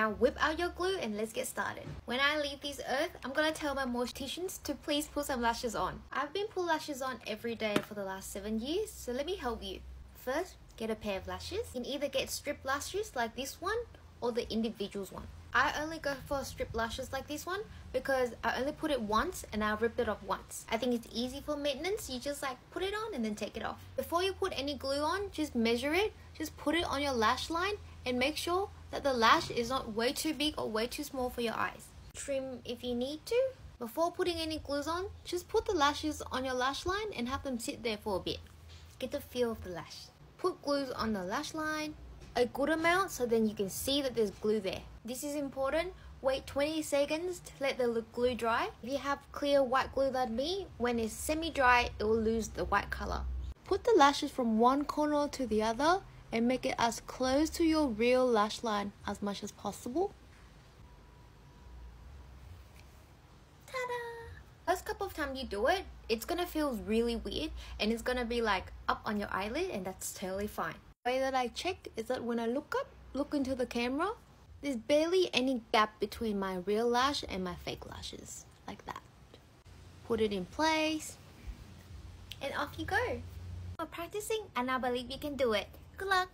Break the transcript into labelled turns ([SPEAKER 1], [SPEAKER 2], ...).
[SPEAKER 1] Now whip out your glue and let's get started. When I leave this earth, I'm gonna tell my morticians to please put some lashes on. I've been putting lashes on every day for the last 7 years, so let me help you. First, get a pair of lashes. You can either get strip lashes like this one or the individuals one. I only go for strip lashes like this one because I only put it once and I ripped it off once. I think it's easy for maintenance. You just like put it on and then take it off. Before you put any glue on, just measure it. Just put it on your lash line and make sure that the lash is not way too big or way too small for your eyes. Trim if you need to. Before putting any glues on, just put the lashes on your lash line and have them sit there for a bit. Get the feel of the lash. Put glues on the lash line, a good amount so then you can see that there's glue there. This is important. Wait 20 seconds to let the glue dry. If you have clear white glue like me, when it's semi-dry, it will lose the white color. Put the lashes from one corner to the other and make it as close to your real lash line as much as possible. Ta-da! First couple of times you do it, it's gonna feel really weird and it's gonna be like up on your eyelid, and that's totally fine. The way that I check is that when I look up, look into the camera, there's barely any gap between my real lash and my fake lashes, like that. Put it in place, and off you go. We're practicing and I believe you can do it. Good luck!